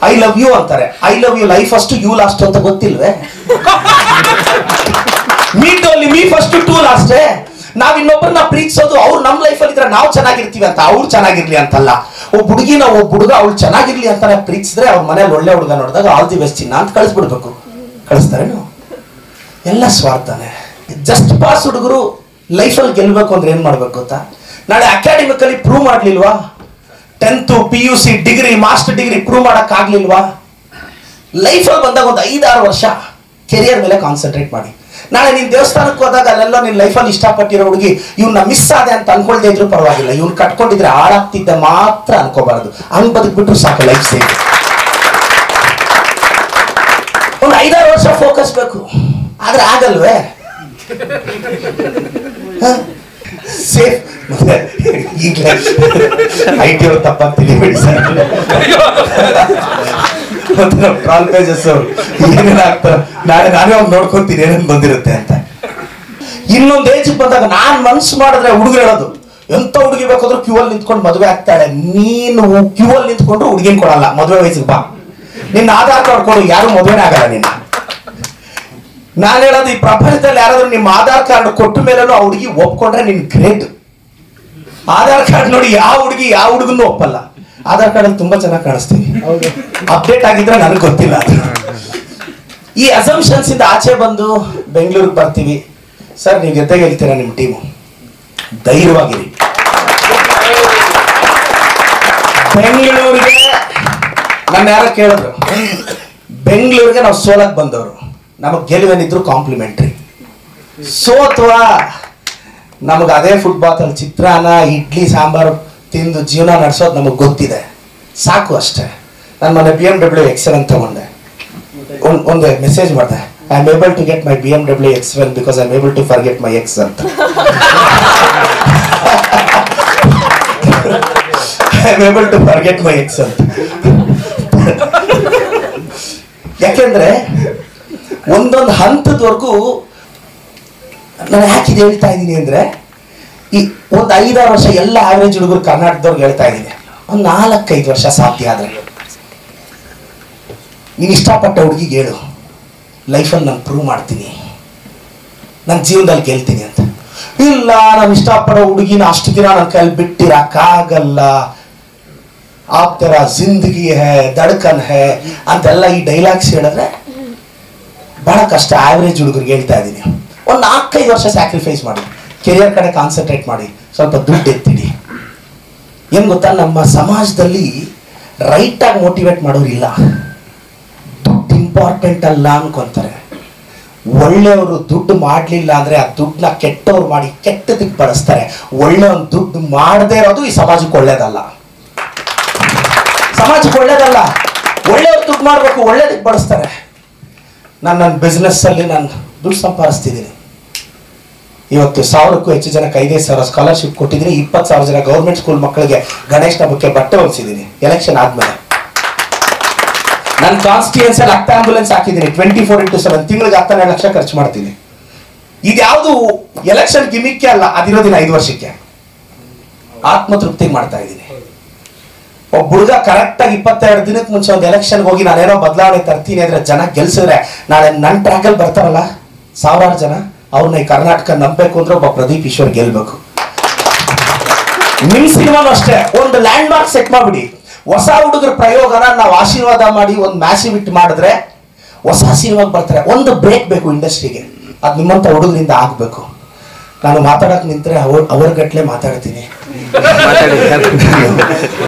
I love you ಅಂತಾರೆ. I love you life first you last ಅಂತ ಗೊತ್ತಿಲ್ವೇ? Meet only me first to ಲಾಸ್ಟೇ. ನಾವ್ ಇನ್ನೊಬ್ಬರನ್ನ ಪ್ರೀತಿಸೋದು ಅವ್ರು ನಮ್ಮ ಲೈಫಲ್ಲಿ ಇದ್ರೆ ನಾವು ಚೆನ್ನಾಗಿರ್ತೀವಿ ಅಂತ, ಅವ್ರು ಚೆನ್ನಾಗಿರ್ಲಿ ಅಂತಲ್ಲ. ಒಬ್ಬ ಹುಡುಗಿನ ಒಬ್ಬ ಹುಡುಗ ಅವ್ಳು ಚೆನ್ನಾಗಿರ್ಲಿ ಅಂತಾನೆ ಪ್ರೀತಿಸಿದ್ರೆ ಅವ್ರ ಮನೇಲಿ ಒಳ್ಳೆ ಹುಡುಗ ನೋಡಿದಾಗ ಆಲ್ ದಿ ಬೆಸ್ಟ್ ಚಿನ್ನ ಅಂತ ಕಳಿಸ್ಬಿಡ್ಬೇಕು. ಕಳಿಸ್ತಾರೇನು? ಎಲ್ಲ ಸ್ವಾರ್ಥನೆ. ಜಸ್ಟ್ ಪಾಸ್ ಹುಡುಗರು ಲೈಫಲ್ಲಿ ಗೆಲ್ಬೇಕು ಅಂದ್ರೆ ಏನ್ ಮಾಡ್ಬೇಕು ಗೊತ್ತಾ? ನಾಳೆ ಅಕಾಡೆಮಿಕಲಿ ಪ್ರೂವ್ ಮಾಡ್ಲಿಲ್ವಾ? 10th PUC degree master degree prove ಮಾಡಕ್ ಆಗ್ಲಿಲ್ವಾ? ಲೈಫಲ್ಲಿ ಬಂದಾಗ ಒಂದು 5-6 ವರ್ಷ ಕೆರಿಯರ್ ಮೇಲೆ ಕಾನ್ಸಂಟ್ರೇಟ್ ಮಾಡಿ. ನಾಳೆ ನೀನ್ ದೇವಸ್ಥಾನಕ್ಕೆ ಹೋದಾಗ ಅಲ್ಲೆಲ್ಲ ನಿನ್ ಲೈಫಲ್ಲಿ ಇಷ್ಟಪಟ್ಟಿರೋ ಹುಡುಗಿ ಇವ್ನ ಮಿಸ್ ಆದೆ ಅಂತ ಅನ್ಕೊಳ್ದೇ ಇದ್ರು ಪರವಾಗಿಲ್ಲ, ಇವ್ನು ಕಟ್ಕೊಂಡಿದ್ರೆ ಹಾಳಾಗ್ತಿದ್ದ ಮಾತ್ರ ಅನ್ಕೋಬಾರ್ದು. ಹಂಗ್ ಬದುಕ್ಬಿಟ್ರು ಸಾಕು ಲೈಫ್ ಸೇಫ್. ಒಂದು 5-6 ವರ್ಷ ಫೋಕಸ್ ಬೇಕು. ಆದ್ರೆ ಆಗಲ್ವೇ? ಸೇಫ್ ಈಗಲೇ IT ಅವ್ರು ತಪ್ಪಾಗಿ ತಿಳಿಬೇಡಿ ಸರ್. ಟ್ರಾಲ್ ಪೇಜಸ್ ಅವರು ಏನೇನು ಆಗ್ತಾರೆ, ನಾಳೆ ನಾನೇ ಅವ್ನು ನೋಡ್ಕೊಂತೀನಿ ಏನೇನು ಬಂದಿರುತ್ತೆ ಅಂತ. ಇನ್ನೊಂದು ಏಜ್ ಬಂದಾಗ ನಾನ್ ಮನ್ಸು ಮಾಡಿದ್ರೆ ಹುಡುಗರು ಹೇಳೋದು, ಎಂತ ಹುಡುಗಿ ಬೇಕಾದ್ರೂ ಕ್ಯೂ ಅಲ್ಲಿ ನಿಂತ್ಕೊಂಡು ಮದುವೆ ಆಗ್ತಾಳೆ. ನೀನು ಕ್ಯೂ ಅಲ್ಲಿ ನಿಂತ್ಕೊಂಡ್ರು ಹುಡುಗಿನ ಕೊಡಲ್ಲ, ಮದುವೆ ವಯಸ್ಸಿಗೆ ಬಾ, ನಿನ್ನ ಆಧಾರ್ ಕಾರ್ಡ್ ಕೊಡು, ಯಾರು ಮದುವೆನೇ ಆಗಲ್ಲ ನಿನ್ನ. ನಾನು ಹೇಳೋದು, ಈ ಪ್ರಪಂಚದಲ್ಲಿ ಯಾರಾದ್ರೂ ನಿಮ್ಮ ಆಧಾರ್ ಕಾರ್ಡ್ ಕೊಟ್ಟ ಮೇಲೂ ಆ ಹುಡುಗಿ ಒಪ್ಕೊಂಡ್ರೆ ನಿನ್ ಗ್ರೇಟ್. ಆಧಾರ್ ಕಾರ್ಡ್ ನೋಡಿ ಯಾವ ಹುಡುಗಿ ಯಾವ ಹುಡುಗನ್ನು ಒಪ್ಪಲ್ಲ. ಆಧಾರ್ ಕಾರ್ಡ್ ಅಲ್ಲಿ ತುಂಬಾ ಚೆನ್ನಾಗಿ ಕಾಣಿಸ್ತೀವಿ, ಅಪ್ಡೇಟ್ ಆಗಿದ್ರೆ ನನಗೆ ಗೊತ್ತಿಲ್ಲ. ಈ ಅಸಂಪ್ಷನ್ಸ್ ಇಂದ ಆಚೆ ಬಂದು ಬೆಂಗಳೂರಿಗೆ ಬರ್ತೀವಿ. ಸರ್ ನೀವು ಜೊತೆಗೆ ಹೇಳ್ತೀರಾ ನಿಮ್ಮ ಟೀಮು, ಧೈರ್ಯವಾಗಿರಿ. ಬೆಂಗಳೂರಿಗೆ ನನ್ನ ಯಾರೋ ಕೇಳಿದ್ರು, ಬೆಂಗಳೂರಿಗೆ ನಾವು ಸೋಲಕ್ ಬಂದವರು, ನಮಗ್ ಗೆಲುವೇನಿದ್ರು ಕಾಂಪ್ಲಿಮೆಂಟ್ರಿ. ಸೋತ್ವಾ ನಮಗ್ ಅದೇ ಫುಟ್ಬಾತ್ ಅಲ್ಲಿ ಚಿತ್ರಾನ್ನ ಇಡ್ಲಿ ಸಾಂಬಾರು ತಿಂದು ಜೀವನ ನಡೆಸೋದು ನಮಗ್ ಗೊತ್ತಿದೆ, ಸಾಕು ಅಷ್ಟೇ. ನಾನು ಮೊನ್ನೆ BMW X7 ತಗೊಂಡೆ. ಒಂದು ಮೆಸೇಜ್ ಮಾಡಿದೆ, I am able to get my BMW X7 because I am able to forget my ex ಅಂತ. I am able to forget my ex ಅಂತ. ಯಾಕೆಂದ್ರೆ ಒಂದೊಂದು ಹಂತದವರೆಗೂ ನಾನು ಯಾಕೆ ಇದು ಹೇಳ್ತಾ ಇದ್ದೀನಿ ಅಂದ್ರೆ, ಈ ಒಂದು 5-6 ವರ್ಷ ಎಲ್ಲ ಆವರೇಜ್ ಹುಡುಗರು ಕರ್ನಾಟಕದವ್ರಿಗೆ ಹೇಳ್ತಾ ಇದ್ದೀನಿ, ಒಂದು 4-5 ವರ್ಷ ಸಾಧ್ಯ ಆದ್ರೆ ನೀನು ಇಷ್ಟಪಟ್ಟ ಹುಡುಗಿಗೆ ಹೇಳು, ಲೈಫಲ್ಲಿ ನಾನು ಪ್ರೂವ್ ಮಾಡ್ತೀನಿ, ನನ್ನ ಜೀವನದಲ್ಲಿ ಗೆಲ್ತೀನಿ ಅಂತ. ಇಲ್ಲ ನಾನು ಇಷ್ಟಪಡೋ ಹುಡುಗಿನ ಅಷ್ಟು ದಿನ ನನ್ನ ಕೈಯಲ್ಲಿ ಬಿಟ್ಟಿರಕ್ಕಾಗಲ್ಲ, ಆಪ್ ತೆರಾ ಜಿಂದಗಿ ಹೇ ಧಡ್ಕನ್ ಹೇ ಅಂತೆಲ್ಲ ಈ ಡೈಲಾಗ್ಸ್ ಹೇಳಿದ್ರೆ ಬಹಳ ಕಷ್ಟ. ಆವರೇಜ್ ಹುಡುಗರಿಗೆ ಹೇಳ್ತಾ ಇದ್ದೀನಿ, ಒಂದು 4-5 ವರ್ಷ ಸ್ಯಾಕ್ರಿಫೈಸ್ ಮಾಡಿ, ಕೆರಿಯರ್ ಕಡೆ ಕಾನ್ಸಂಟ್ರೇಟ್ ಮಾಡಿ, ಸ್ವಲ್ಪ ದುಡ್ಡು ಎತ್ತಿಡಿ. ಏನ್ ಗೊತ್ತಾ, ನಮ್ಮ ಸಮಾಜದಲ್ಲಿ ರೈಟ್ ಆಗಿ ಮೋಟಿವೇಟ್ ಮಾಡೋರು ಇಲ್ಲ. ದುಡ್ಡು ಇಂಪಾರ್ಟೆಂಟ್ ಅಲ್ಲ ಅನ್ಕೊಂತಾರೆ. ಒಳ್ಳೆಯವರು ದುಡ್ಡು ಮಾಡ್ಲಿಲ್ಲ ಅಂದ್ರೆ ಆ ದುಡ್ಡನ್ನ ಕೆಟ್ಟವ್ರು ಮಾಡಿ ಕೆಟ್ಟದಕ್ಕೆ ಬಳಸ್ತಾರೆ. ಒಳ್ಳೆಯವ್ರು ದುಡ್ಡು ಮಾಡದೇ ಇರೋದು ಈ ಸಮಾಜಕ್ಕೆ ಒಳ್ಳೇದಲ್ಲ, ಸಮಾಜಕ್ಕೆ ಒಳ್ಳೇದಲ್ಲ. ಒಳ್ಳೆಯವ್ರು ದುಡ್ಡು ಮಾಡ್ಬೇಕು, ಒಳ್ಳೇದಕ್ಕೆ ಬಳಸ್ತಾರೆ. ನನ್ನ ಬಿಸ್ನೆಸ್ ಅಲ್ಲಿ ನಾನು ದುಡ್ಡು ಸಂಪಾದಿಸ್ತಿದ್ದೀನಿ. ಇವತ್ತು 1000ಕ್ಕೂ ಹೆಚ್ಚು ಜನಕ್ಕೆ 5,000 ಸ್ಕಾಲರ್ಶಿಪ್ ಕೊಟ್ಟಿದ್ದೀನಿ. 20,000 ಜನ ಗೌರ್ಮೆಂಟ್ ಸ್ಕೂಲ್ ಮಕ್ಕಳಿಗೆ ಗಣೇಶನ ಹಬ್ಬಕ್ಕೆ ಬಟ್ಟೆ ಹೊಲಿಸಿದ್ದೀನಿ. ಎಲೆಕ್ಷನ್ ಆದ್ಮೇಲೆ ನನ್ನ ಕಾನ್ಸ್ಟಿಟ್ಯೂನ್ಸಿ ಅಲ್ಲಿ 10 ಆಂಬುಲೆನ್ಸ್ ಹಾಕಿದ್ದೀನಿ. 24x7 ತಿಂಗಳಿಗೆ 12 ಲಕ್ಷ ಖರ್ಚು ಮಾಡ್ತೀನಿ. ಇದ್ಯಾವುದು ಎಲೆಕ್ಷನ್ ಗಿಮಿಕ್ಕೆ ಅಲ್ಲ, ಅದಿರೋದಿನ 5 ವರ್ಷಕ್ಕೆ ಆತ್ಮತೃಪ್ತಿ ಮಾಡ್ತಾ ಇದ್ದೀನಿ. ಒಬ್ಬ ಹುಡುಗ ಕರೆಕ್ಟ್ ಆಗಿ 22 ದಿನಕ್ಕೆ ಮುಂಚೆ ಒಂದು ಎಲೆಕ್ಷನ್ ಹೋಗಿ ನಾನೇನೋ ಬದಲಾವಣೆ ತರ್ತೀನಿ ಅಂದ್ರೆ ಜನ ಗೆಲ್ಸಿದ್ರೆ, ನಾಳೆ ನನ್ನ ಟ್ರ್ಯಾಕಲ್ ಬರ್ತಾರಲ್ಲ 1000 ಜನ, ಅವ್ರನ್ನ ಈ ಕರ್ನಾಟಕ ನಂಬಬೇಕು ಅಂದ್ರೆ ಒಬ್ಬ ಪ್ರದೀಪ್ ಈಶ್ವರ್ ಗೆಲ್ಬೇಕು. ನಿಮ್ ಸಿನಿಮಾನು ಅಷ್ಟೇ, ಒಂದು ಲ್ಯಾಂಡ್ ಮಾರ್ಕ್ ಸೆಟ್ ಮಾಡ್ಬಿಡಿ. ಹೊಸ ಹುಡುಗರ ಪ್ರಯೋಗನ ನಾವು ಆಶೀರ್ವಾದ ಮಾಡಿ ಒಂದು ಮ್ಯಾಸಿವ್ ಹಿಟ್ ಮಾಡಿದ್ರೆ ಹೊಸ ಸಿನಿಮಾಗೆ ಬರ್ತಾರೆ. ಒಂದು ಬ್ರೇಕ್ ಬೇಕು ಇಂಡಸ್ಟ್ರಿಗೆ, ಅದು ನಿಮ್ಮಂತ ಹುಡುಗರಿಂದ ಆಗ್ಬೇಕು. ನಾನು ಮಾತಾಡಕ್ ನಿಂತ್ರೆ ಅವ್ರ ಗಟ್ಲೆ ಮಾತಾಡ್ತೀನಿ.